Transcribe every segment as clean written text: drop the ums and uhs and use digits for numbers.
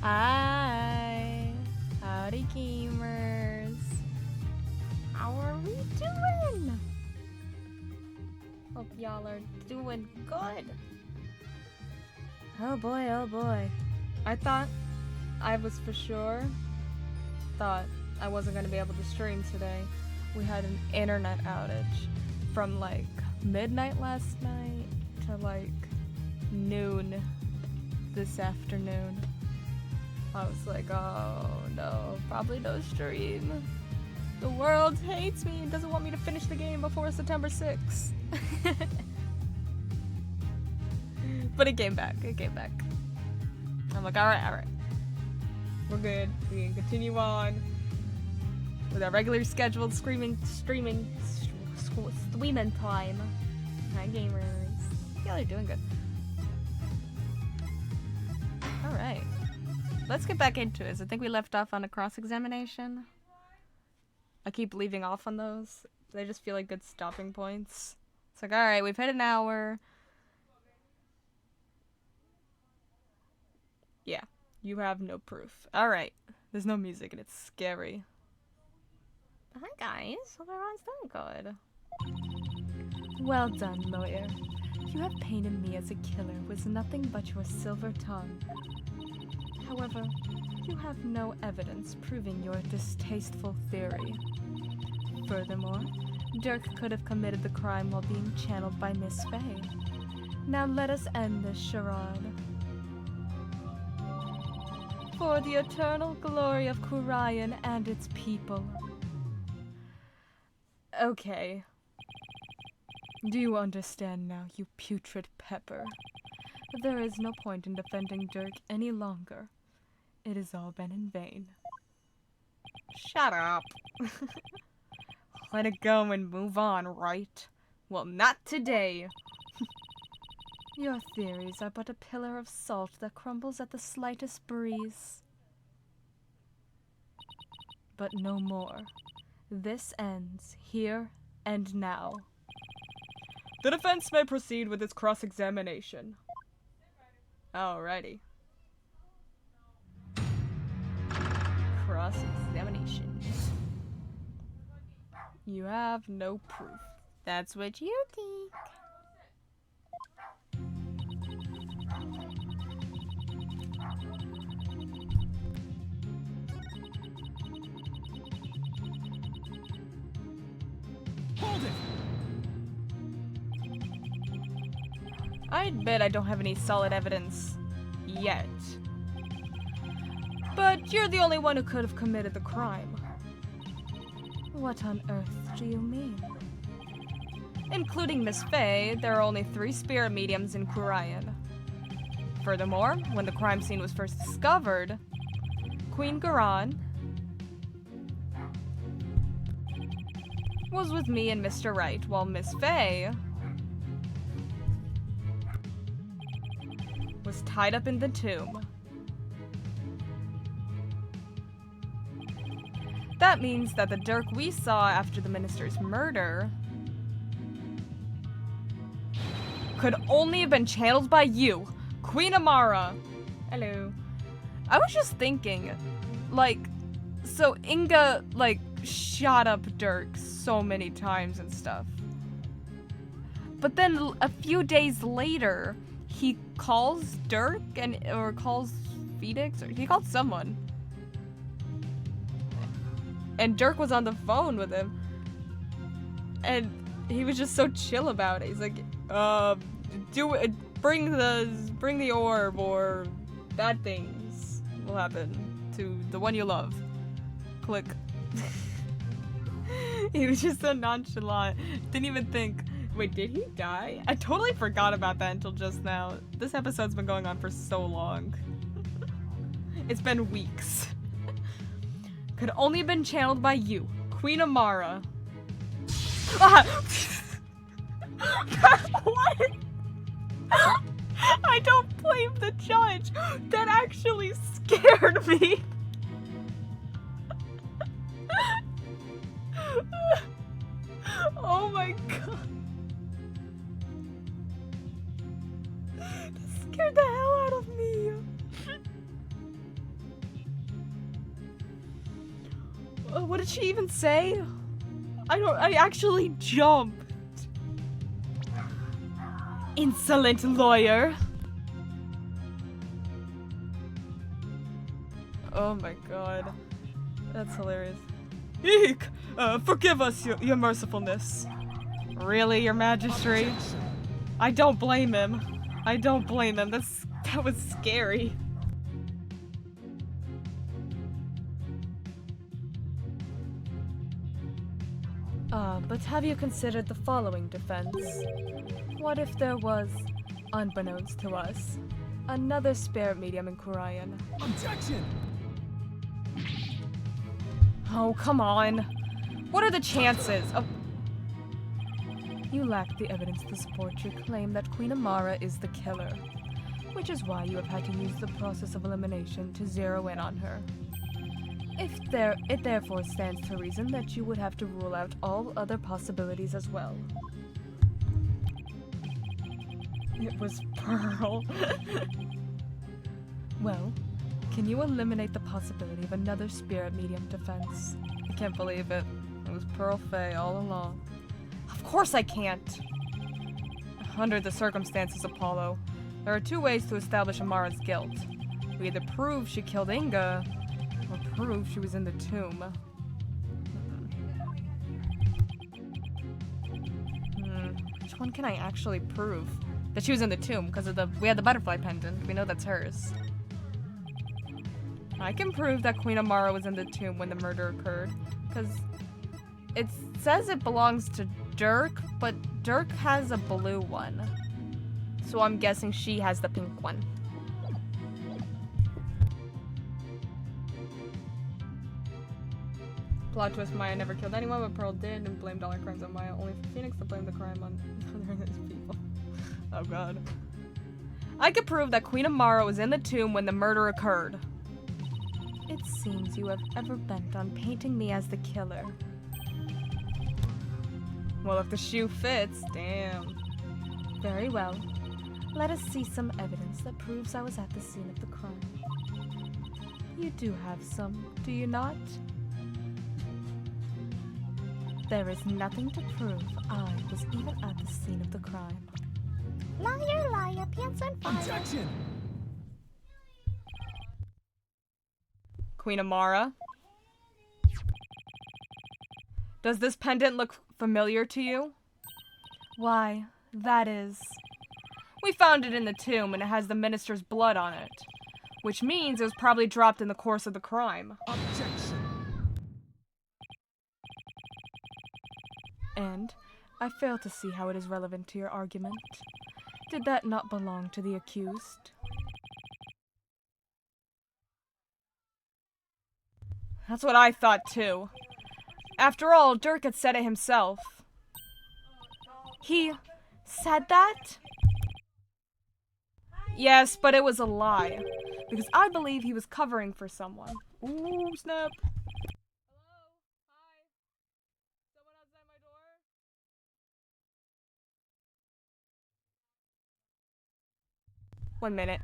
Hi. Howdy, gamers. How are we doing? Hope y'all are doing good. Oh boy, oh boy. I thought I was for sure thought I wasn't going to be able to stream today. We had an internet outage from like midnight last night to like noon this afternoon. I was like, oh no, probably no stream. The world hates me and doesn't want me to finish the game before September 6th. But it came back, I'm like, alright. We're good. We can continue on with our regular scheduled streaming time. Hi gamers. Y'all are doing good. Alright. Let's get back into it. I think we left off on a cross-examination. I keep leaving off on those. They just feel like good stopping points. It's like, alright, we've hit an hour. Yeah, you have no proof. Alright. There's no music and it's scary. Hi guys, hope everyone's doing good. Well done, lawyer. You have painted me as a killer with nothing but your silver tongue. However, you have no evidence proving your distasteful theory. Furthermore, Dirk could have committed the crime while being channeled by Miss Faye. Now let us end this charade. For the eternal glory of Khura'in and its people. Okay. Do you understand now, you putrid pepper? There is no point in defending Dirk any longer. It has all been in vain. Shut up. Let it go and move on, Wright? Well, not today. Your theories are but a pillar of salt that crumbles at the slightest breeze. But no more. This ends here and now. The defense may proceed with its cross-examination. Alrighty. Cross-examination. You have no proof. That's what you think. Hold it! I admit I don't have any solid evidence yet. But you're the only one who could have committed the crime. What on earth do you mean? Including Miss Faye, there are only 3 spirit mediums in Khura'in. Furthermore, when the crime scene was first discovered, Queen Khura'in was with me and Mr. Wright, while Miss Faye was tied up in the tomb. That means that the Dirk we saw after the minister's murder could only have been channeled by you, Queen Amara. Hello. I was just thinking, like, so Inga, like, shot up Dirk so many times and stuff. But then a few days later, he calls Dirk or calls Phoenix, or he called someone. And Dirk was on the phone with him. And he was just so chill about it. He's like, bring the orb or bad things will happen to the one you love. Click. He was just so nonchalant. Didn't even think, wait, did he die? I totally forgot about that until just now. This episode's been going on for so long. It's been weeks. Could only have been channeled by you, Queen Amara. Ah! What? I don't blame the judge. That actually scared me. Oh my god. That scared the hell out of me. What did she even say? I actually jumped. Insolent lawyer. Oh my god. That's hilarious. Eek! Forgive us, your mercifulness. Really, your majesty? I don't blame him. I don't blame him. That was scary. But have you considered the following defense? What if there was, unbeknownst to us, another spirit medium in Khura'in? Objection! Oh, come on. What are the chances of... You lack the evidence to support your claim that Queen Amara is the killer, which is why you have had to use the process of elimination to zero in on her. It therefore stands to reason that you would have to rule out all other possibilities as well. It was Pearl. Well, can you eliminate the possibility of another spirit medium defense? I can't believe it. It was Pearl Fey all along. Of course I can't! Under the circumstances, Apollo, there are two ways to establish Amara's guilt. We either prove she killed Inga, or prove she was in the tomb. Which one can I actually prove? That she was in the tomb, because we had the butterfly pendant. We know that's hers. I can prove that Queen Amara was in the tomb when the murder occurred, because it says it belongs to Dirk, but Dirk has a blue one. So I'm guessing she has the pink one. Plot twist, Maya never killed anyone, but Pearl did and blamed all her crimes on Maya, only for Phoenix to blame the crime on other people. Oh god. I could prove that Queen Amara was in the tomb when the murder occurred. It seems you have ever bent on painting me as the killer. Well, if the shoe fits, damn. Very well. Let us see some evidence that proves I was at the scene of the crime. You do have some, do you not? There is nothing to prove I was even at the scene of the crime. Liar, liar, pants on fire. Objection! Queen Amara? Does this pendant look familiar to you? Why, that is... We found it in the tomb and it has the minister's blood on it. Which means it was probably dropped in the course of the crime. Objection! And I fail to see how it is relevant to your argument. Did that not belong to the accused? That's what I thought too. After all, Dirk had said it himself. He said that? Yes, but it was a lie. Because I believe he was covering for someone. Ooh, snap. One minute.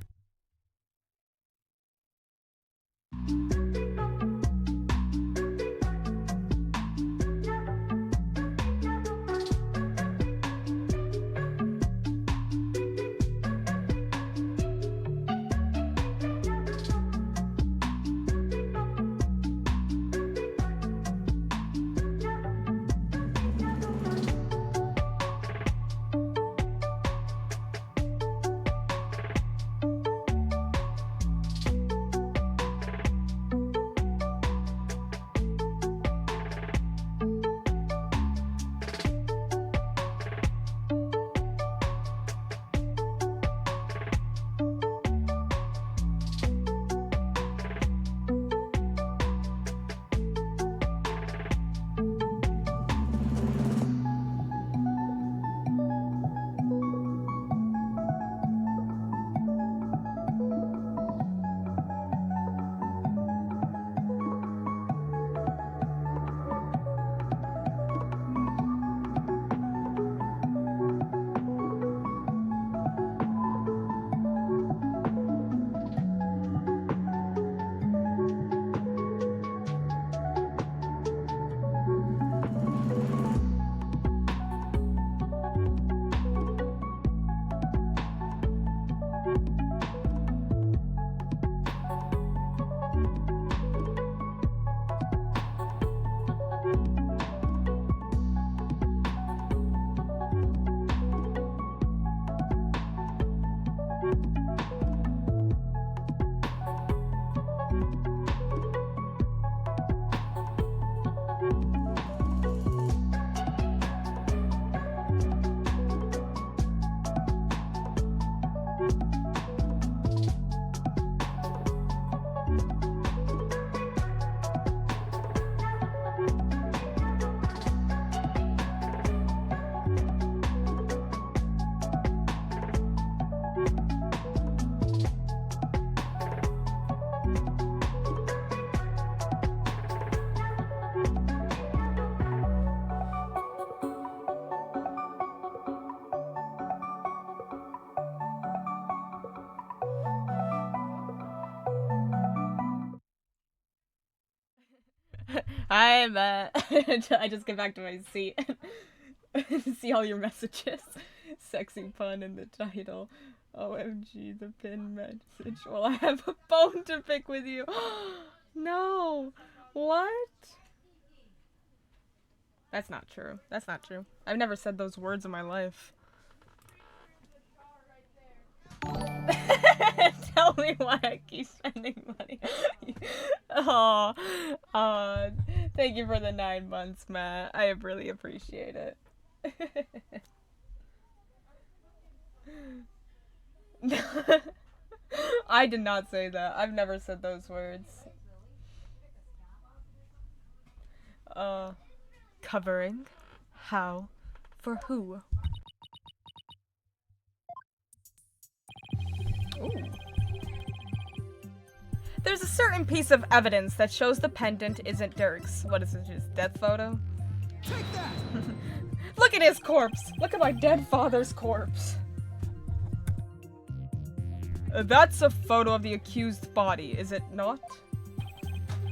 Hi, Matt. I just get back to my seat. See all your messages. Sexy pun in the title. OMG, the pin message. Well, I have a bone to pick with you. No. What? That's not true. That's not true. I've never said those words in my life. Tell me why I keep spending money. Oh, thank you for the 9 months, Matt. I really appreciate it. I did not say that. I've never said those words. Covering. How? For who? Ooh. There's a certain piece of evidence that shows the pendant isn't Dirk's. What is it, his death photo? Take that! Look at his corpse! Look at my dead father's corpse. That's a photo of the accused body, is it not?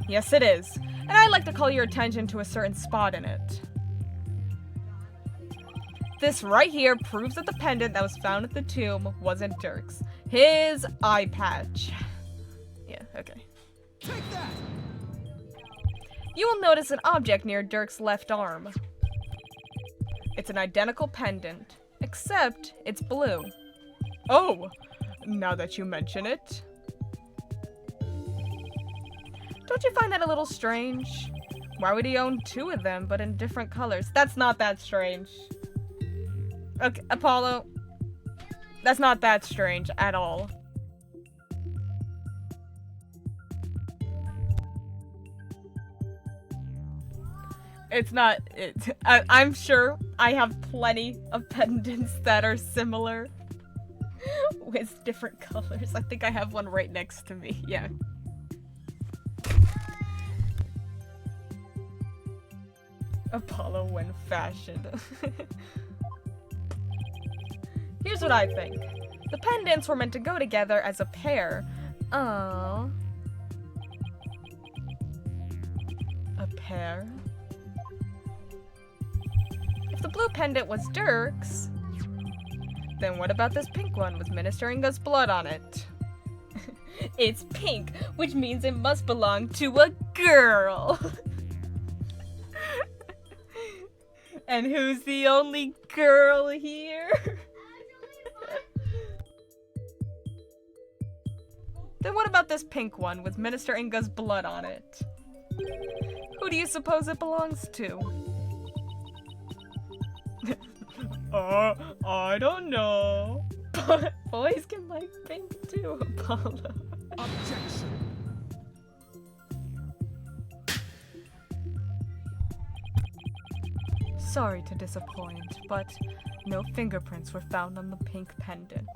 Yes, it is. And I'd like to call your attention to a certain spot in it. This right here proves that the pendant that was found at the tomb wasn't Dirk's. His eye patch. Yeah, okay. Take that! You will notice an object near Dirk's left arm. It's an identical pendant, except it's blue. Oh, now that you mention it. Don't you find that a little strange? Why would he own 2 of them, but in different colors? That's not that strange. Okay, Apollo. That's not that strange at all. It's not. I'm sure I have plenty of pendants that are similar with different colors. I think I have one right next to me. Yeah. Apollo when fashioned. Here's what I think. The pendants were meant to go together as a pair. Oh. A pair? If the blue pendant was Dirk's, then what about this pink one with Minister Inga's blood on it? It's pink, which means it must belong to a girl. And who's the only girl here? Then what about this pink one with Minister Inga's blood on it? Who do you suppose it belongs to? I don't know. But boys can like pink too, Apollo. Objection! Sorry to disappoint, but no fingerprints were found on the pink pendant.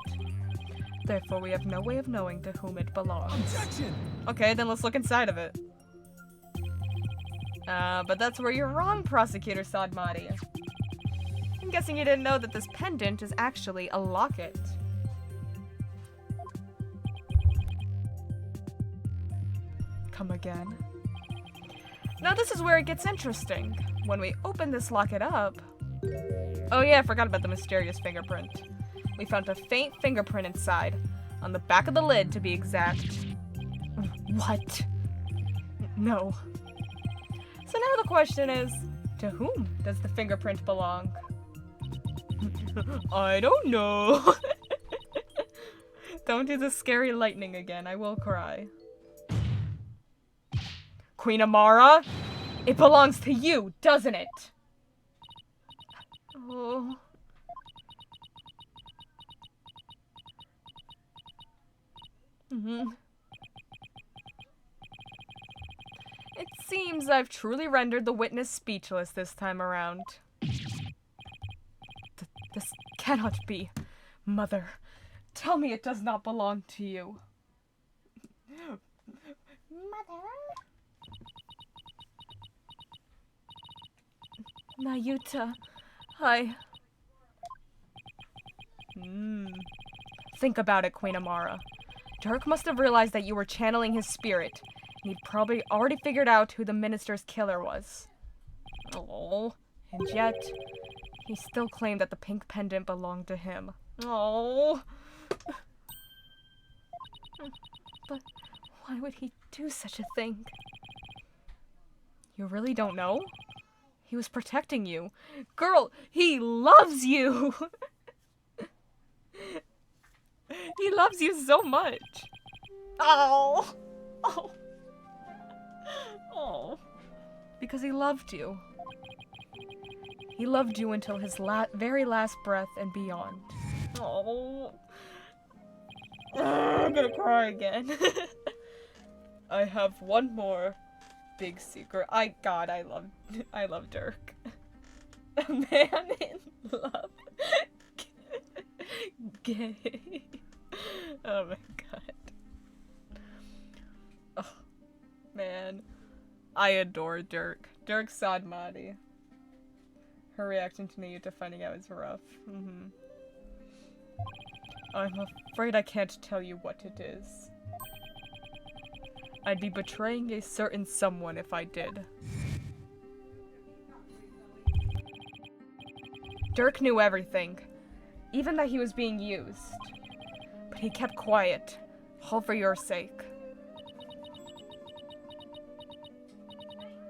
Therefore, we have no way of knowing to whom it belongs. Objection! Okay, then let's look inside of it. But that's where you're wrong, Prosecutor Sadmati. I'm guessing you didn't know that this pendant is actually a locket. Come again. Now this is where it gets interesting. When we open this locket up... Oh yeah, I forgot about the mysterious fingerprint. We found a faint fingerprint inside. On the back of the lid, to be exact. What? No. So now the question is, to whom does the fingerprint belong? I don't know. Don't do the scary lightning again, I will cry. Queen Amara, it belongs to you, doesn't it? Oh. It seems I've truly rendered the witness speechless this time around. This cannot be. Mother, tell me it does not belong to you. Mother? Nayuta, I... Think about it, Queen Amara. Dirk must have realized that you were channeling his spirit, And he'd probably already figured out who the minister's killer was. Oh, and yet, he still claimed that the pink pendant belonged to him. Oh. But why would he do such a thing? You really don't know? He was protecting you. Girl, he loves you! He loves you so much. Oh. Oh. Oh. Because he loved you. He loved you until his very last breath and beyond. Oh. I'm gonna cry again. I have one more big secret. I love Dirk. A man in love. Gay. Oh my god. Oh, man. I adore Dirk. Dirk Sadmati. Her reaction to Nayuta finding out is rough. I'm afraid I can't tell you what it is. I'd be betraying a certain someone if I did. Dirk knew everything, even that he was being used. But he kept quiet, all for your sake.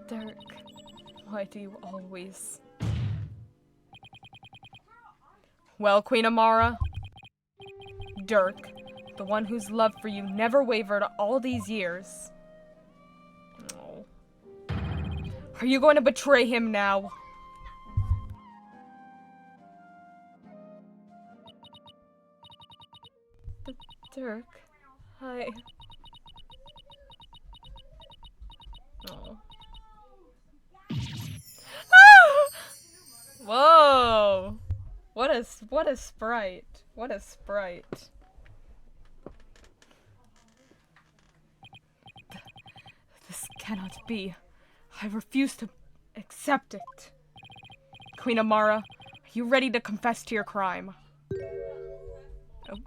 Dirk, why do you always... Well, Queen Amara, Dirk, the one whose love for you never wavered all these years. Oh. Are you going to betray him now? But Dirk, I... Oh. Whoa! What a sprite. What a sprite. This cannot be. I refuse to accept it. Queen Amara, are you ready to confess to your crime? Oh.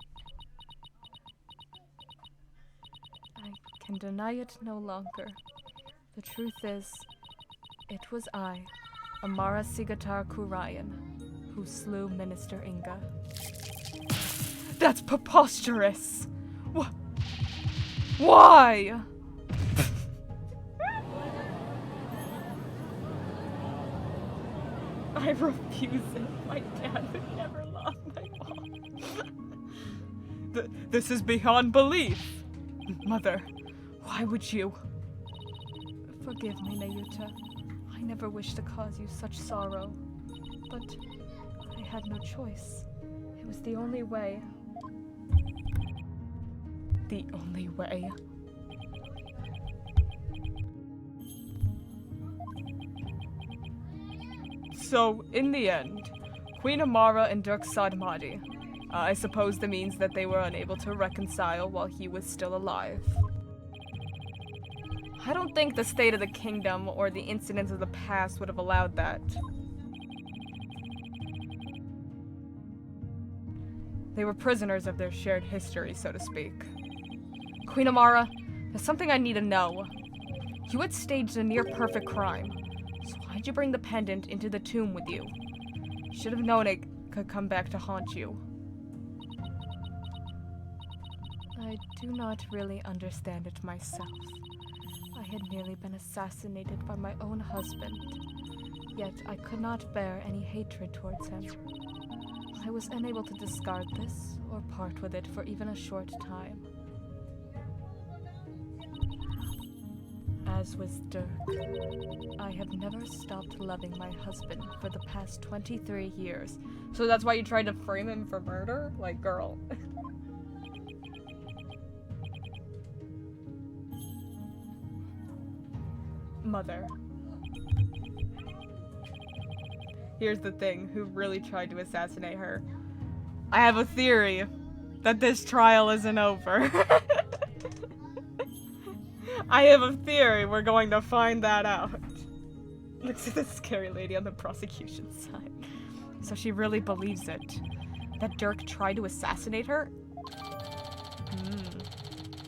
I can deny it no longer. The truth is, it was I, Amara Sigatar Khura'in, who slew Minister Inga. That's preposterous! Why? I refuse it. My dad would never love my mom. This is beyond belief. Mother, why would you? Forgive me, Nayuta. I never wished to cause you such sorrow. But I had no choice. It was the only way. The only way. So, in the end, Queen Amara and Dirk Sadmati. I suppose that means that they were unable to reconcile while he was still alive. I don't think the state of the kingdom or the incidents of the past would have allowed that. They were prisoners of their shared history, so to speak. Queen Amara, there's something I need to know. You had staged a near-perfect crime, so why'd you bring the pendant into the tomb with you? You should have known it could come back to haunt you. I do not really understand it myself. I had nearly been assassinated by my own husband, yet I could not bear any hatred towards him. I was unable to discard this, or part with it for even a short time. As was Dirk, I have never stopped loving my husband for the past 23 years. So that's why you tried to frame him for murder? Like, girl. Mother. Here's the thing, who really tried to assassinate her. I have a theory that this trial isn't over. I have a theory we're going to find that out. Looks at the scary lady on the prosecution side. So she really believes it. That Dirk tried to assassinate her?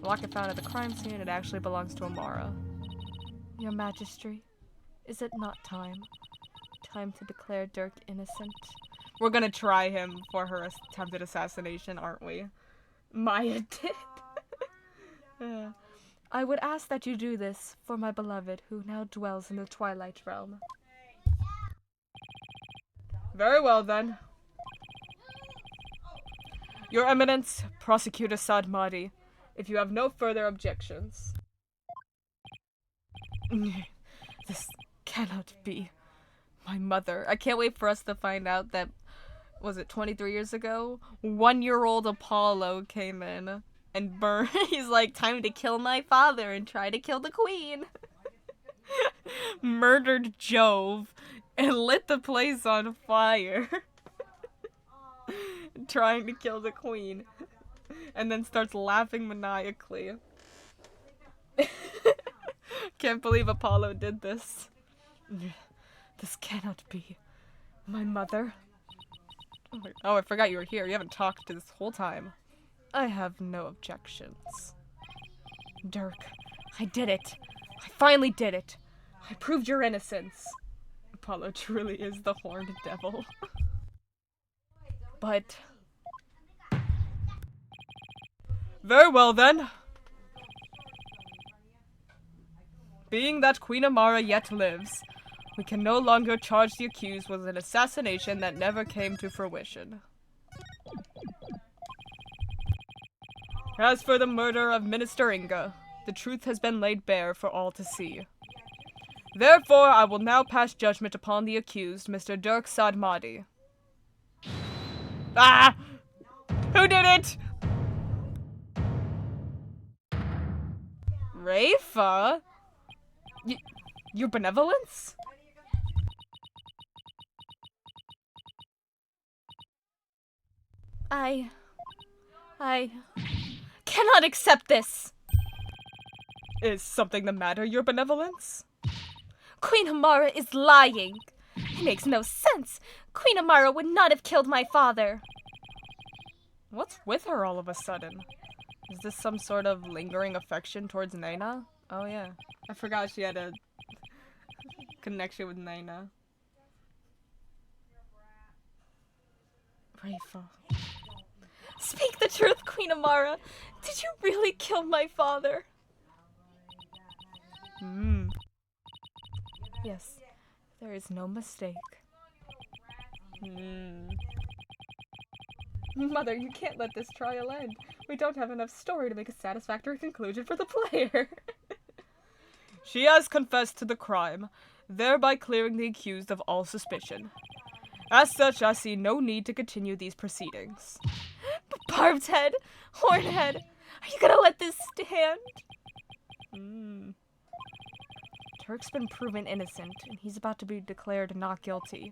locket found at the crime scene, it actually belongs to Amara. Your Majesty, is it not time? Time to declare Dirk innocent? We're gonna try him for her attempted assassination, aren't we? Maya did. I would ask that you do this for my beloved, who now dwells in the Twilight Realm. Very well, then. Your Eminence, Prosecutor Sadmadi, if you have no further objections. This cannot be. My mother. I can't wait for us to find out that, was it 23 years ago? 1-year-old Apollo came in and burned. He's like, time to kill my father and try to kill the queen. Murdered Jove and lit the place on fire. Trying to kill the queen. And then starts laughing maniacally. Can't believe Apollo did this. This cannot be. My mother? Oh, I forgot you were here. You haven't talked this whole time. I have no objections. Dirk, I did it. I finally did it. I proved your innocence. Apollo truly is the horned devil. But... very well, then. Being that Queen Amara yet lives, we can no longer charge the accused with an assassination that never came to fruition. As for the murder of Minister Inga, the truth has been laid bare for all to see. Therefore, I will now pass judgment upon the accused, Mr. Dirk Sadmadi. Ah! Who did it? Rafa? Your benevolence? I cannot accept this. Is something the matter, your benevolence? Queen Amara is lying. It makes no sense. Queen Amara would not have killed my father. What's with her all of a sudden? Is this some sort of lingering affection towards Naina? Oh yeah. I forgot she had a connection with Naina. Rafa. Speak the truth, Queen Amara. Did you really kill my father? Yes, there is no mistake. Mother, you can't let this trial end. We don't have enough story to make a satisfactory conclusion for the player. She has confessed to the crime, thereby clearing the accused of all suspicion. As such, I see no need to continue these proceedings. Barbed head, horn head, are you gonna let this stand? Turk's been proven innocent, and he's about to be declared not guilty.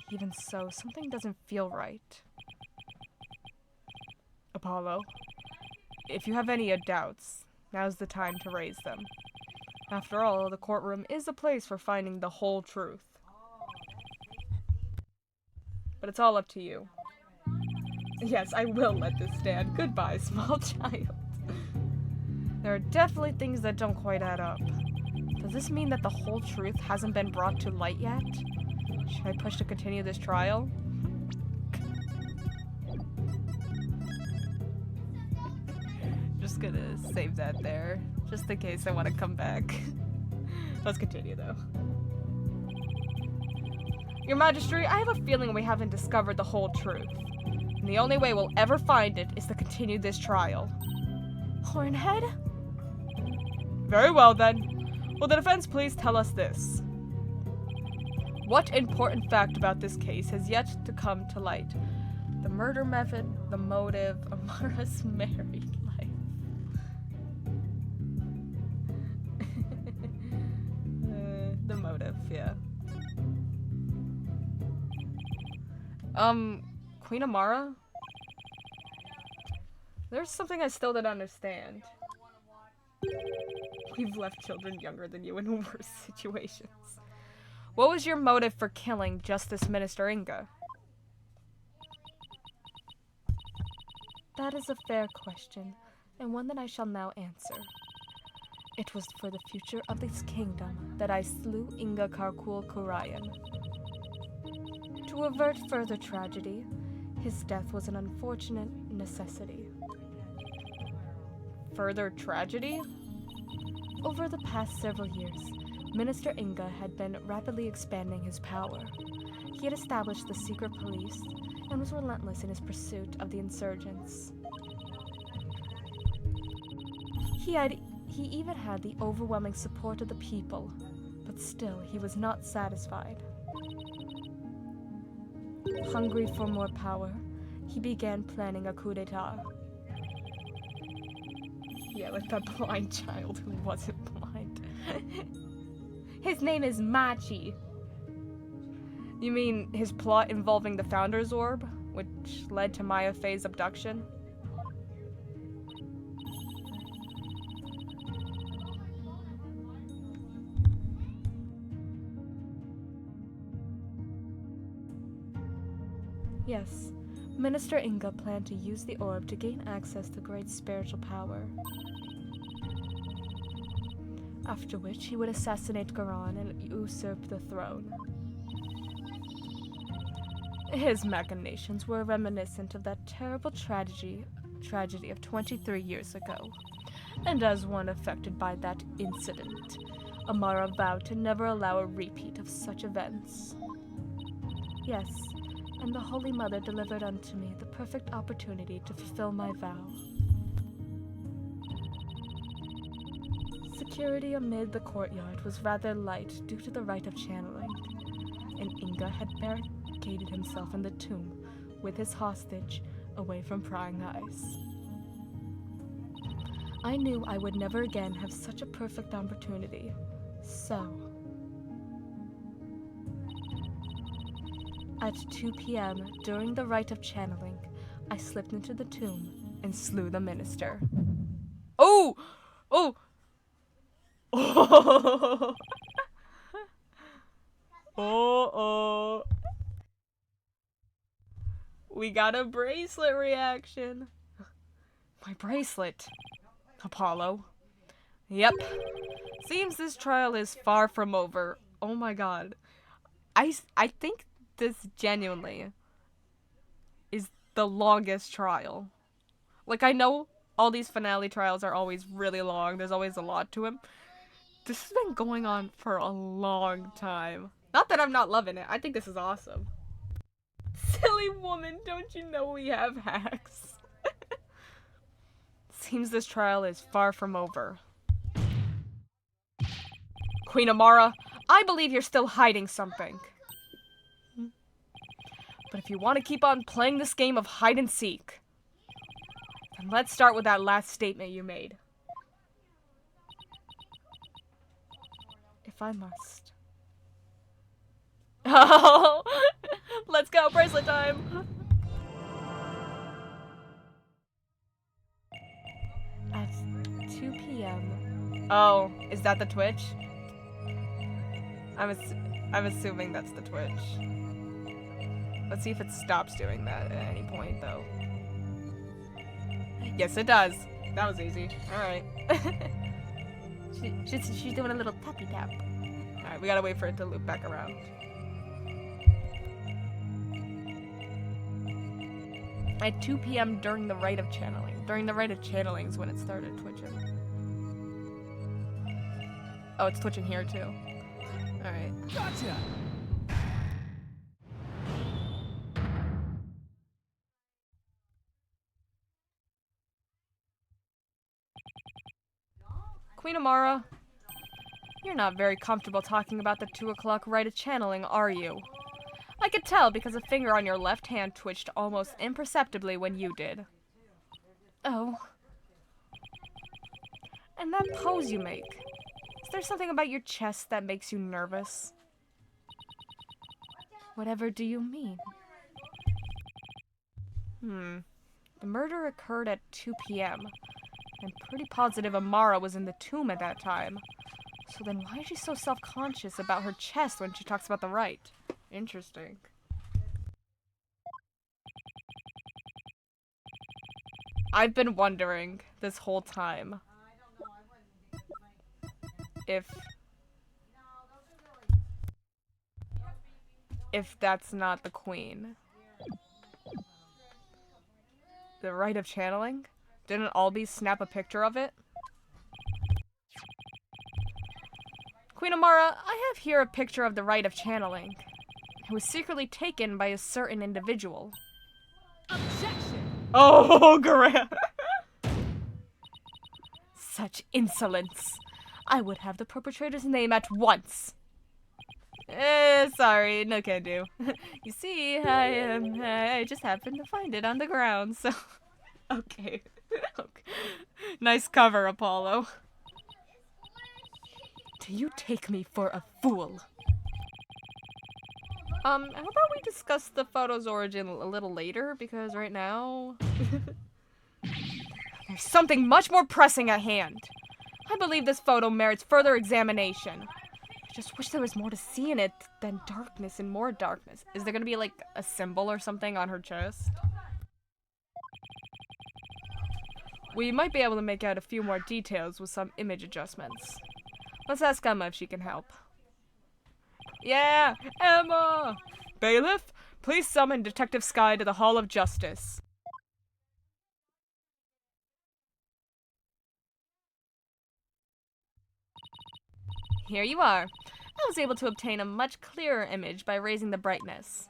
Even so, something doesn't feel right. Apollo, if you have any doubts, now's the time to raise them. After all, the courtroom is a place for finding the whole truth. But it's all up to you. Yes, I will let this stand. Goodbye, small child. There are definitely things that don't quite add up. Does this mean that the whole truth hasn't been brought to light yet? Should I push to continue this trial? Just gonna save that there, just in case I want to come back. Let's continue, though. Your Majesty, I have a feeling we haven't discovered the whole truth. And the only way we'll ever find it is to continue this trial. Hornhead? Very well, then. Will the defense please tell us this? What important fact about this case has yet to come to light? The murder method, the motive, Amara's married life. The motive, yeah. Queen Amara? There's something I still don't understand. We've left children younger than you in worse situations. What was your motive for killing Justice Minister Inga? That is a fair question. and one that I shall now answer. It was for the future of this kingdom that I slew Inga Karkul Khura'in. To avert further tragedy, his death was an unfortunate necessity. Further tragedy? Over the past several years, Minister Inga had been rapidly expanding his power. He had established the secret police and was relentless in his pursuit of the insurgents. He even had the overwhelming support of the people, but still he was not satisfied. Hungry for more power, he began planning a coup d'etat. Yeah, like that blind child who wasn't blind. His name is Machi. You mean his plot involving the Founder's Orb, which led to Maya Fey's abduction? Yes, Minister Inga planned to use the orb to gain access to great spiritual power. After which he would assassinate Khura'in and usurp the throne. His machinations were reminiscent of that terrible tragedy of 23 years ago, and as one affected by that incident, Amara vowed to never allow a repeat of such events. Yes, and the Holy Mother delivered unto me the perfect opportunity to fulfill my vow. Security amid the courtyard was rather light due to the rite of channeling, and Inga had barricaded himself in the tomb with his hostage away from prying eyes. I knew I would never again have such a perfect opportunity, so... At 2 p.m., during the rite of channeling, I slipped into the tomb and slew the minister. Oh! Oh! Oh! Oh! We got a bracelet reaction. My bracelet. Apollo. Yep. Seems this trial is far from over. Oh my god. I think this genuinely is the longest trial. Like, I know all these finale trials are always really long. There's always a lot to them. This has been going on for a long time. Not that I'm not loving it. I think this is awesome. Silly woman, don't you know we have hacks? Seems this trial is far from over. Queen Amara, I believe you're still hiding something. But if you want to keep on playing this game of hide and seek, then let's start with that last statement you made. If I must. Oh! Let's go, bracelet time! At 2 p.m. Oh, is that the Twitch? I'm assuming that's the Twitch. Let's see if it stops doing that at any point, though. Yes, it does. That was easy. Alright. she's doing a little tappy tap. Alright, we gotta wait for it to loop back around. At 2 p.m. during the rite of channeling. During the rite of channeling is when it started twitching. Oh, it's twitching here, too. Alright. Gotcha! Queen Amara, you're not very comfortable talking about the 2 o'clock rite of channeling, are you? I could tell because a finger on your left hand twitched almost imperceptibly when you did. Oh. And that pose you make. Is there something about your chest that makes you nervous? Whatever do you mean? The murder occurred at 2 p.m. I'm pretty positive Amara was in the tomb at that time. So then why is she so self-conscious about her chest when she talks about the rite? Interesting. I've been wondering this whole time if that's not the queen. The rite of channeling? Didn't Albie snap a picture of it? Queen Amara, I have here a picture of the rite of channeling. It was secretly taken by a certain individual. Objection! Oh, Grant! Such insolence. I would have the perpetrator's name at once. Sorry, no can do. You see, I just happened to find it on the ground, so... Okay. Okay. Nice cover, Apollo. Do you take me for a fool? How about we discuss the photo's origin a little later, because right now... There's something much more pressing at hand. I believe this photo merits further examination. I just wish there was more to see in it than darkness and more darkness. Is there gonna be, like, a symbol or something on her chest? We might be able to make out a few more details with some image adjustments. Let's ask Emma if she can help. Yeah! Emma! Bailiff, please summon Detective Sky to the Hall of Justice. Here you are. I was able to obtain a much clearer image by raising the brightness.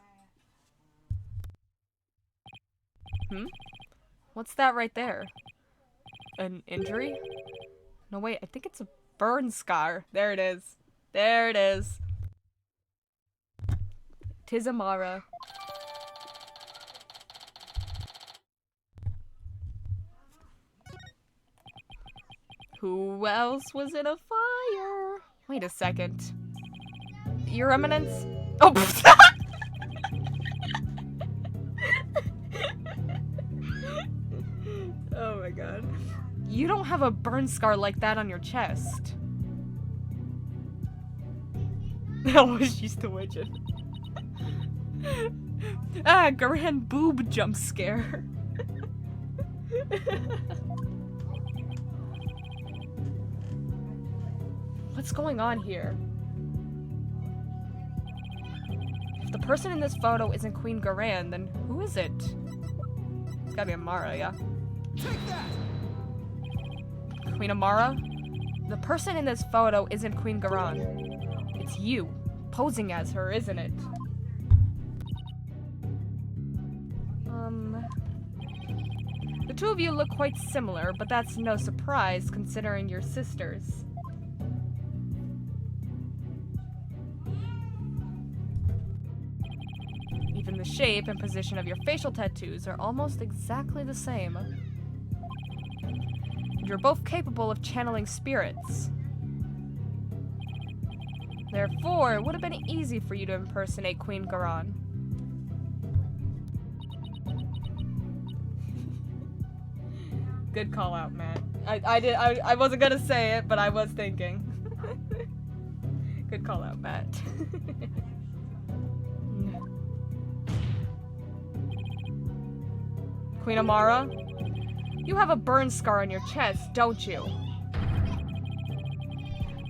What's that right there? An injury? No, wait, I think it's a burn scar. There it is. There it is. 'Tis Amara. Who else was in a fire? Wait a second. Your Eminence? Oh, oh my god. You don't have a burn scar like that on your chest. Oh, she's the widget. Ah, grand boob jump scare. What's going on here? If the person in this photo isn't Queen Khura'in, then who is it? It's gotta be Amara, yeah. Take that! Queen Amara? The person in this photo isn't Queen Khura'in. It's you, posing as her, isn't it? The two of you look quite similar, but that's no surprise considering you're sisters. Even the shape and position of your facial tattoos are almost exactly the same. You're both capable of channeling spirits. Therefore, it would have been easy for you to impersonate Queen Khura'in. Good call out, Matt. I wasn't gonna say it, but I was thinking. Good call out, Matt. Queen Amara, you have a burn scar on your chest, don't you?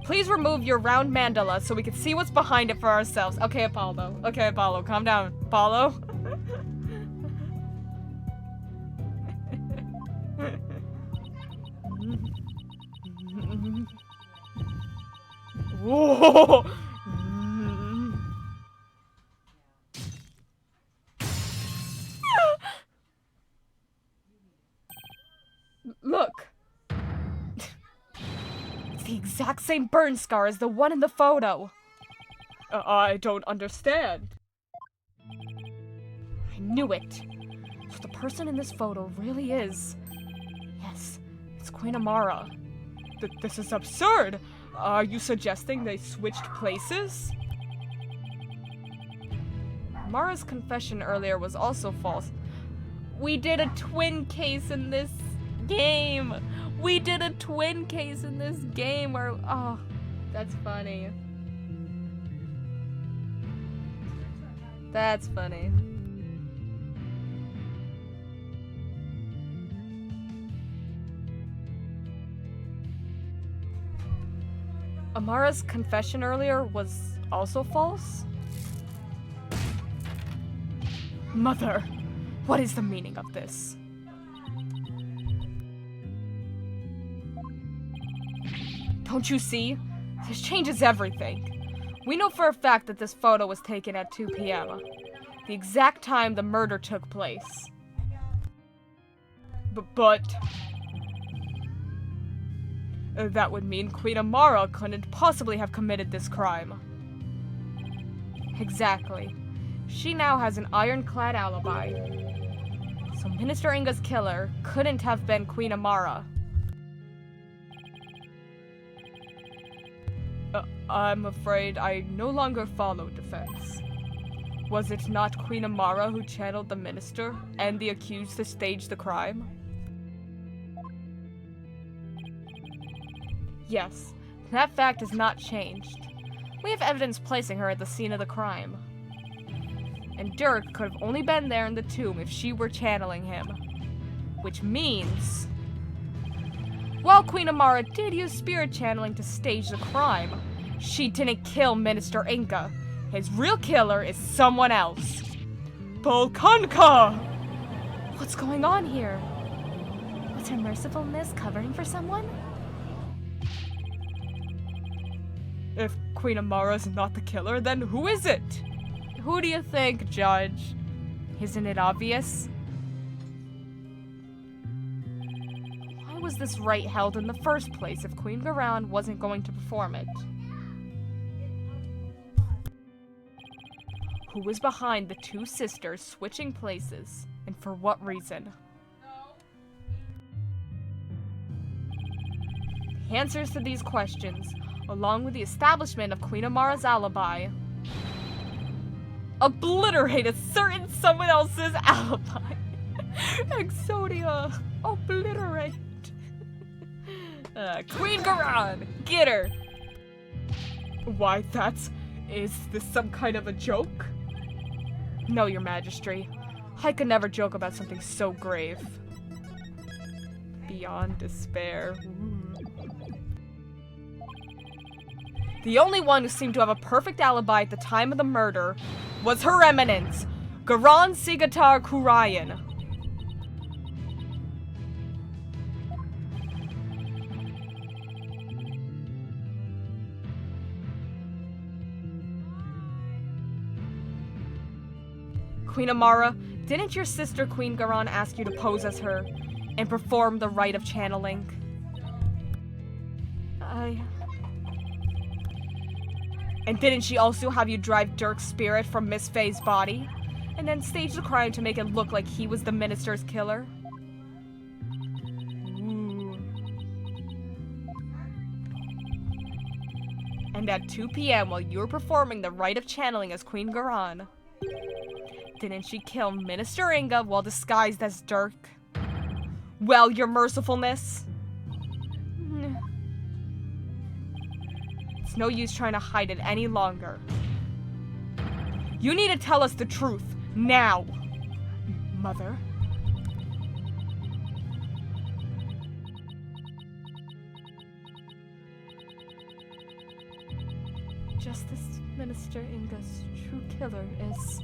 Please remove your round mandala so we can see what's behind it for ourselves. Okay, Apollo. Okay, Apollo, calm down. Apollo? Whoa! Look! It's the exact same burn scar as the one in the photo. I don't understand. I knew it. So the person in this photo really is... Yes, it's Queen Amara. This is absurd! Are you suggesting they switched places? Amara's confession earlier was also false. We did a twin case in this game! We did a twin case in this game where... Oh, that's funny. That's funny. Amara's confession earlier was also false? Mother, what is the meaning of this? Don't you see? This changes everything. We know for a fact that this photo was taken at 2 p.m. The exact time the murder took place. But... that would mean Queen Amara couldn't possibly have committed this crime. Exactly. She now has an ironclad alibi. So Minister Inga's killer couldn't have been Queen Amara. I'm afraid I no longer follow defense. Was it not Queen Amara who channeled the minister and the accused to stage the crime? Yes, that fact has not changed. We have evidence placing her at the scene of the crime. And Dirk could have only been there in the tomb if she were channeling him. Which means... while Queen Amara did use spirit channeling to stage the crime, she didn't kill Minister Inga. His real killer is someone else. Polkanka! What's going on here? Was her mercifulness covering for someone? If Queen Amara's not the killer, then who is it? Who do you think, Judge? Isn't it obvious? Why was this rite held in the first place if Queen Khura'in wasn't going to perform it? Who was behind the two sisters switching places, and for what reason? The answers to these questions, along with the establishment of Queen Amara's alibi, obliterate a certain someone else's alibi. Exodia, obliterate. Queen Khura'in, get her. Why, is this some kind of a joke? No, Your Majesty. I could never joke about something so grave. Beyond despair. The only one who seemed to have a perfect alibi at the time of the murder was Her Eminence, Garan Sigatar Khura'in. Queen Amara, didn't your sister Queen Khura'in ask you to pose as her and perform the rite of channeling? And didn't she also have you drive Dirk's spirit from Miss Faye's body and then stage the crime to make it look like he was the minister's killer? Ooh. And at 2 p.m. while you were performing the rite of channeling as Queen Khura'in, didn't she kill Minister Inga while disguised as Dirk? Well, your mercifulness. It's no use trying to hide it any longer. You need to tell us the truth, now. Mother? Justice Minister Inga's true killer is...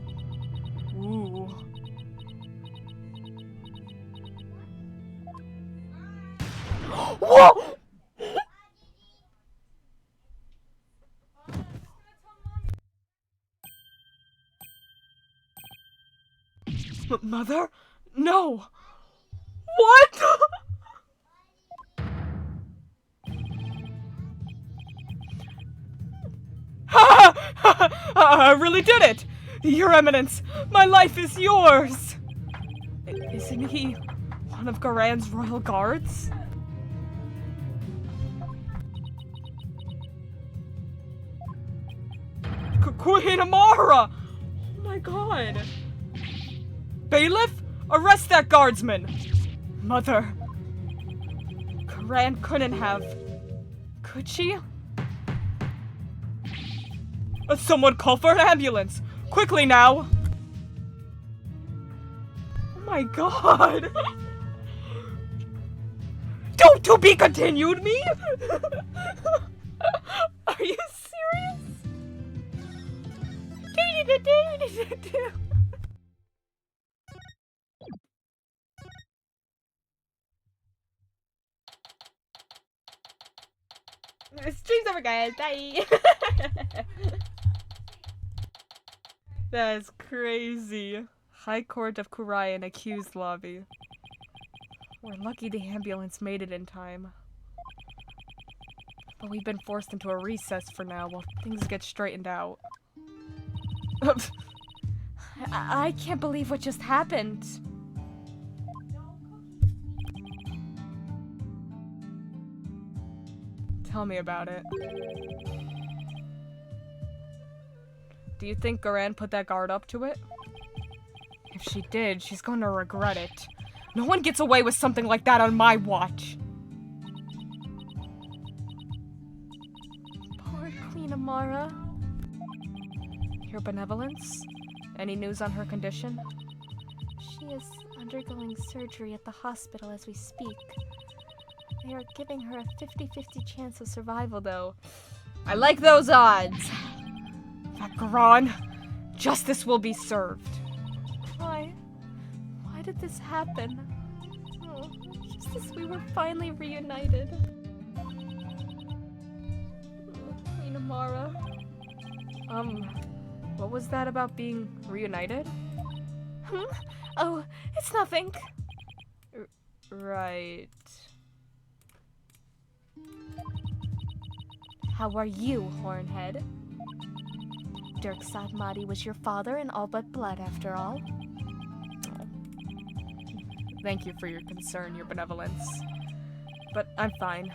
Ooh. Whoa! Mother? No! What? I really did it! Your Eminence, my life is yours! Isn't he one of Khura'in's royal guards? Queen Amara! Oh my god! Bailiff, arrest that guardsman! Mother, Khura'in couldn't have... Could she? Someone call for an ambulance! Quickly now! Oh my god! Don't to be continued me! did you do? Stream's over, guys. Bye. That is crazy. High Court of Khura'in accused lobby. We're lucky the ambulance made it in time. But we've been forced into a recess for now while things get straightened out. I can't believe what just happened. Tell me about it. Do you think Khura'in put that guard up to it? If she did, she's going to regret it. No one gets away with something like that on my watch. Poor Queen Amara. Your benevolence? Any news on her condition? She is undergoing surgery at the hospital as we speak. They are giving her a 50-50 chance of survival, though. I like those odds. That Khura'in, justice will be served. Why? Why did this happen? Oh, just as we were finally reunited. Queen Amara. What was that about being reunited? Oh, it's nothing. Right. How are you, Hornhead? Dirk Sadmati was your father in all but blood, after all. Oh. Thank you for your concern, your benevolence. But I'm fine.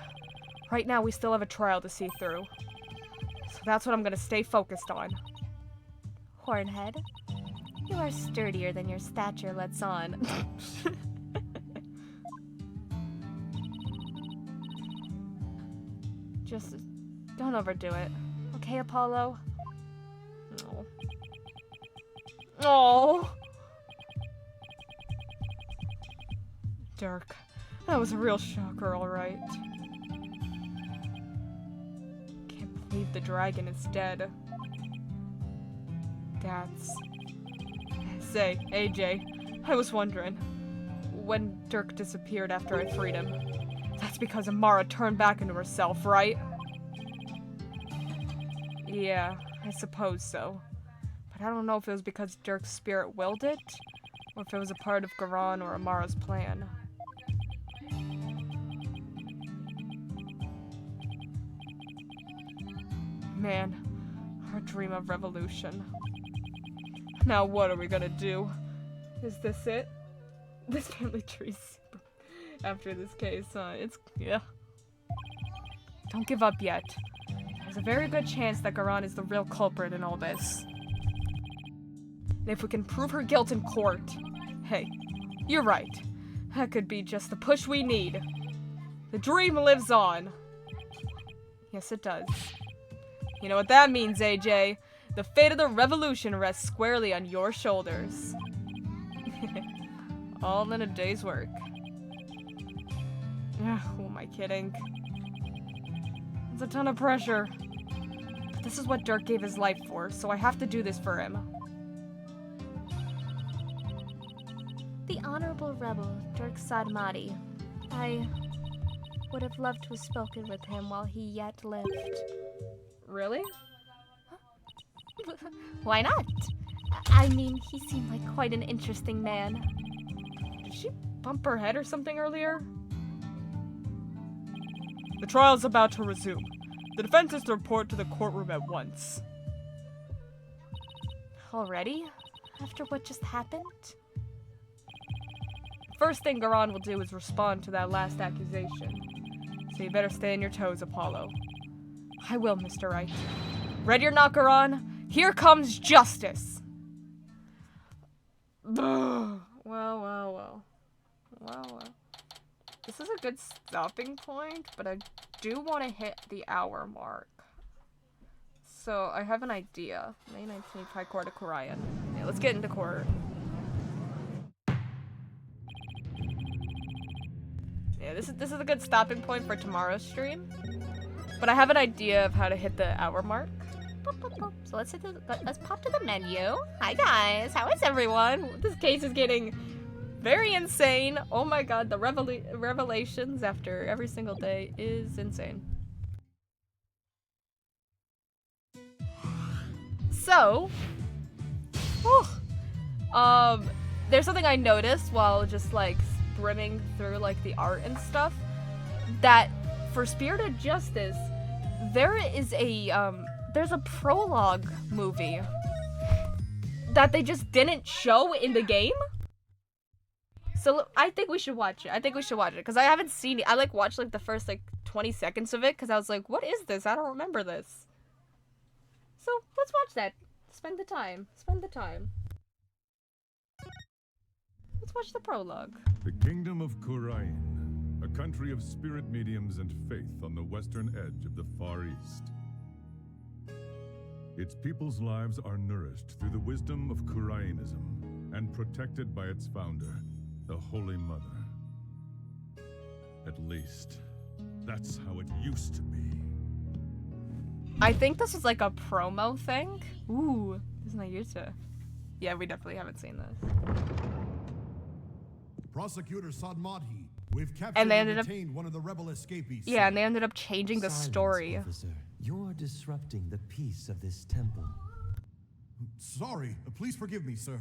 Right now, we still have a trial to see through. So that's what I'm gonna stay focused on. Hornhead, you are sturdier than your stature lets on. Just don't overdo it. Okay, Apollo? Oh. Oh. Dirk, that was a real shocker, alright. Can't believe the dragon is dead. That's... Say, AJ, I was wondering, when Dirk disappeared after I freed him, that's because Amara turned back into herself, right? Yeah, I suppose so. But I don't know if it was because Dirk's spirit willed it, or if it was a part of Garan or Amara's plan. Man, our dream of revolution. Now what are we gonna do? Is this it? This family tree's super after this case, yeah. Don't give up yet. There's a very good chance that Garan is the real culprit in all this. And if we can prove her guilt in court, hey, you're right. That could be just the push we need. The dream lives on. Yes, it does. You know what that means, AJ? The fate of the revolution rests squarely on your shoulders. All in a day's work. Who am I kidding? It's a ton of pressure. But this is what Dirk gave his life for, so I have to do this for him. The Honorable Rebel, Dirk Sadmati. I would have loved to have spoken with him while he yet lived. Really? Why not? I mean, he seemed like quite an interesting man. Did she bump her head or something earlier? The trial's about to resume. The defense is to report to the courtroom at once. Already? After what just happened? First thing Garan will do is respond to that last accusation. So you better stay on your toes, Apollo. I will, Mr. Wright. Ready or not, Garan? Here comes justice! Well. This is a good stopping point, but I do want to hit the hour mark. So, I have an idea. May 19th, High Court of Khura'in. Yeah, let's get into court. Yeah, this is a good stopping point for tomorrow's stream. But I have an idea of how to hit the hour mark. So let's pop to the menu. Hi guys, how is everyone? This case is getting very insane. Oh my god, the revelations after every single day is insane. So, there's something I noticed while just like brimming through like the art and stuff, that for Spirited Justice, there is a there's a prologue movie that they just didn't show in the game. So I think we should watch it. Because I haven't seen it. I like watched like the first like 20 seconds of it because I was like, what is this? I don't remember this. So let's watch that. Spend the time. Let's watch the prologue. The Kingdom of Khura'in, a country of spirit mediums and faith on the western edge of the Far East. Its people's lives are nourished through the wisdom of Khura'inism and protected by its founder, the Holy Mother. At least, that's how it used to be. I think this is like a promo thing. Ooh, this is not used to. Yeah, we definitely haven't seen this. Prosecutor Sadmadhi, we've captured And they and ended up- detained one of the rebel escapees. Yeah, and they ended up changing the Silence, story. Officer. You're disrupting the peace of this temple. Sorry, please forgive me, sir.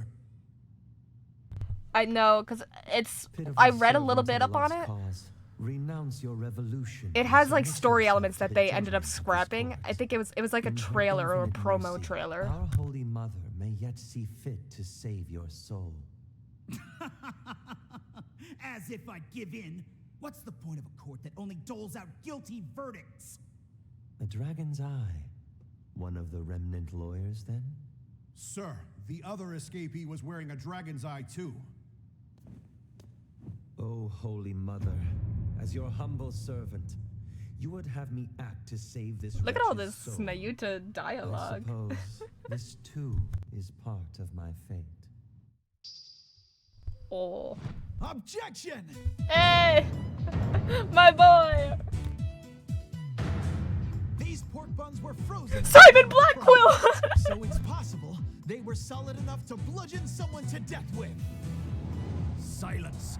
I know, because it's. Pitiful I read a little servant bit of up a on lost it. cause. Renounce your revolution. It has and like submit story yourself elements to that the they ended up judgment of this scrapping. court. I think it was like a In her trailer or a infinite promo mercy, trailer. Our Holy Mother may yet see fit to save your soul. As if I'd give in. What's the point of a court that only doles out guilty verdicts? A dragon's eye. One of the remnant lawyers, then? Sir, the other escapee was wearing a dragon's eye too. Oh, Holy Mother, as your humble servant, you would have me act to save this Look at all wretch's this soul. Nayuta I dialogue. suppose this too is part of my fate. Oh. Objection! Hey! My boy! These pork buns were frozen. Simon Blackquill! So it's possible they were solid enough to bludgeon someone to death with. Silence.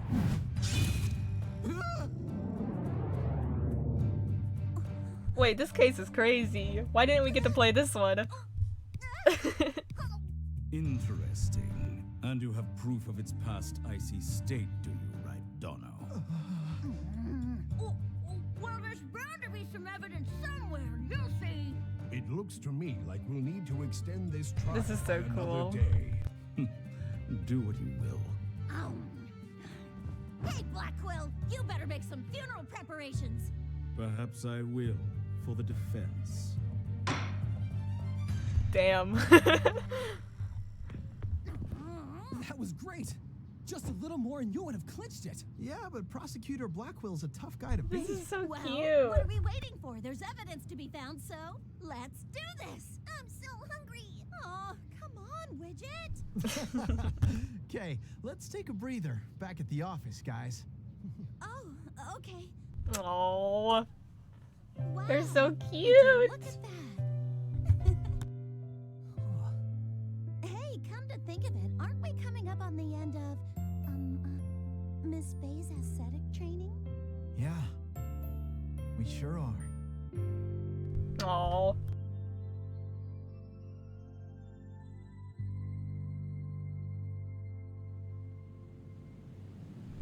Wait, this case is crazy. Why didn't we get to play this one? Interesting. And you have proof of its past icy state, do you, right, Dono? Well, there's bound to be some evidence somewhere, you see. It looks to me like we'll need to extend this trial This is so another cool. day. Do what you will. Hey, Blackquill, you better make some funeral preparations. Perhaps I will, for the defense. Damn. That was great. Just a little more and you would have clinched it. Yeah, but Prosecutor Blackwell's a tough guy to beat. This is so Well, cute. what are we waiting for? There's evidence to be found, so let's do this. I'm so hungry. Oh, come on, Widget. Okay, let's take a breather. Back at the office, guys. Oh, okay. Oh, Wow. they're so Would you cute. Look at that. Hey, come to think of it, aren't we coming up on the end of, Miss Bay's aesthetic training? Yeah, we sure are. Oh.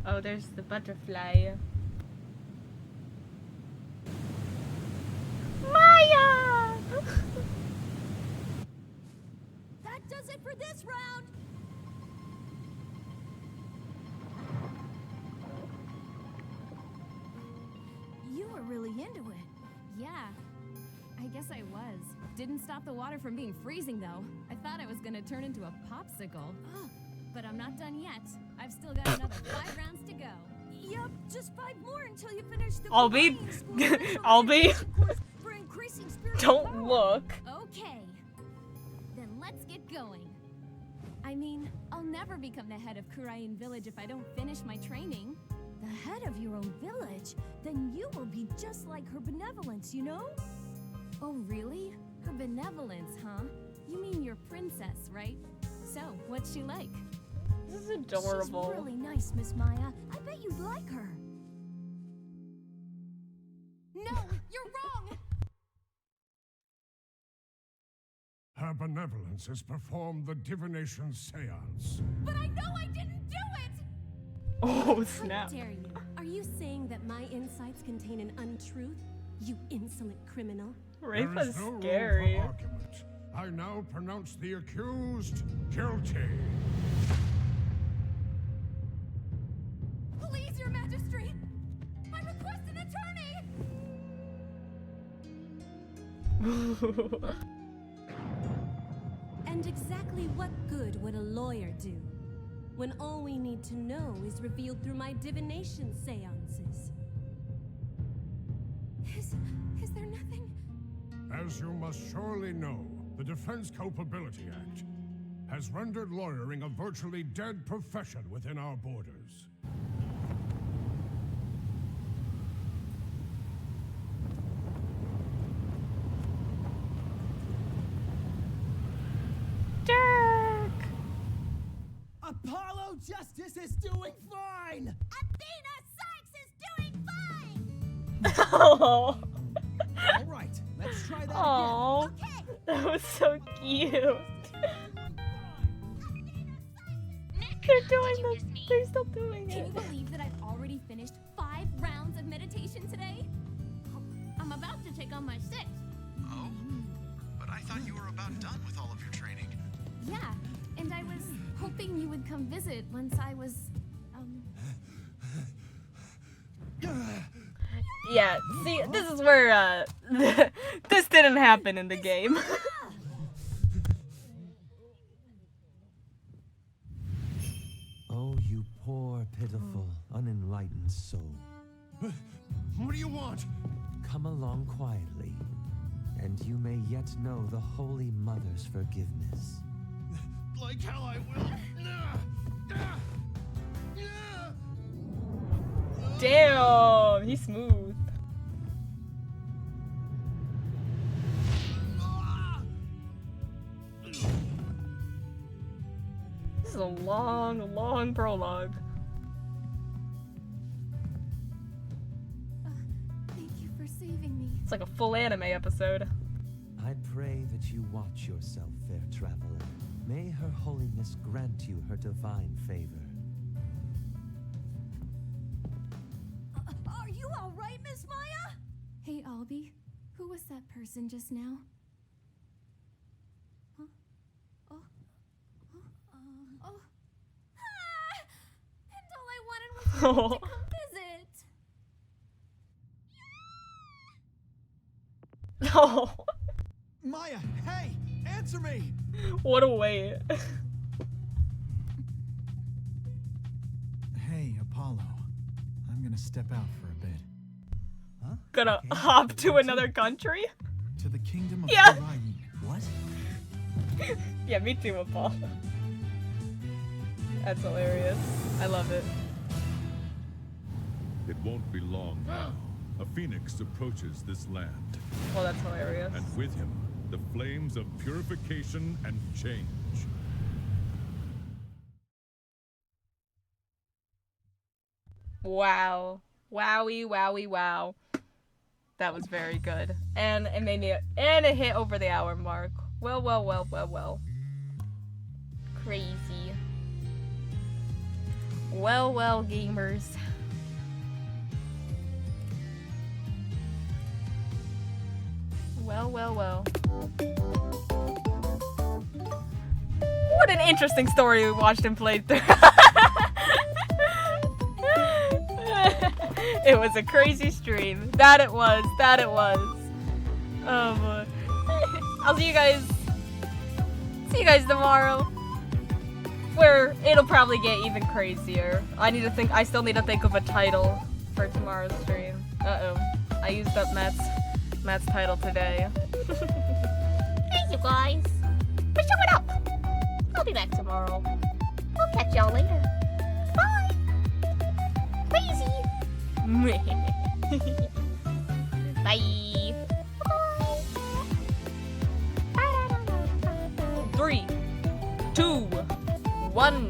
Oh, there's the butterfly. Maya! That does it for this round. You were really into it. Yeah, I guess I was. Didn't stop the water from being freezing, though. I thought I was gonna turn into a popsicle. But I'm not done yet. I've still got another 5 rounds to go. Yup, just 5 more until you finish the I'll be- Khura'in School Special I'll be- Education course for increasing spiritual Don't power. look. Okay, then let's get going. I mean, I'll never become the head of Khura'in village if I don't finish my training. The head of your own village? Then you will be just like her benevolence, you know? Oh, really? Her benevolence, huh? You mean your princess, right? So, what's she like? This is adorable. She's really nice, Miss Maya. I bet you'd like her. No, you're wrong! Her benevolence has performed the divination seance. But I know I didn't do it! Oh, How snap. dare you? Are you saying that my insights contain an untruth? You insolent criminal. Rafe There is is no room scary. for argument. I now pronounce the accused guilty. Please, your majesty! I request an attorney! And exactly what good would a lawyer do when all we need to know is revealed through my divination seances? Is there nothing? As you must surely know, the Defense Culpability Act has rendered lawyering a virtually dead profession within our borders. Dirk! Apollo Justice is doing fine! Athena Sykes is doing fine! Oh, All right, let's try that oh, Okay, that was so cute. Nick, They're doing this. They're still doing Can it. you believe that I've already finished 5 rounds of meditation today? I'm about to take on my 6th. Oh? But I thought you were about done with all of your training. Yeah, and I was hoping you would come visit once I was, Yeah, see, this is where, this didn't happen in the game. Oh, you poor, pitiful, unenlightened soul. What do you want? Come along quietly, and you may yet know the Holy Mother's forgiveness. Like hell I will. Damn, he's smooth. This is a long, long prologue. thank you for saving me. It's like a full anime episode. I pray that you watch yourself, fair traveler. May Her Holiness grant you her divine favor. are you all right, Miss Maya? Hey, Albie, who was that person just now? Huh? Oh. Oh. Ah! And all I wanted was for you to come visit. Oh, Maya, hey, answer me! what a wait. Hey, Apollo. I'm gonna step out for a bit. Huh? Gonna Okay, hop to where another country? To the kingdom of Yeah. Khura'in. What? Yeah, me too, Paul. That's hilarious. I love it. It won't be long now. A phoenix approaches this land, Well, that's hilarious. and with him, the flames of purification and change. Wow. Wowie, wowie, wow. That was very good. And it made me, and it hit over the hour mark. Well, well, well, well, well. Crazy. Well, well, gamers. Well, well, well. What an interesting story we watched and played through. It was a crazy stream. That it was. That it was. Oh boy. I'll see you guys tomorrow. Where it'll probably get even crazier. I still need to think of a title for tomorrow's stream. Uh-oh. I used up Matt's title today. Hey you guys. For showing up. I'll be back tomorrow. I'll catch y'all later. Bye. Crazy. Bye. Bye. 3, 2, 1.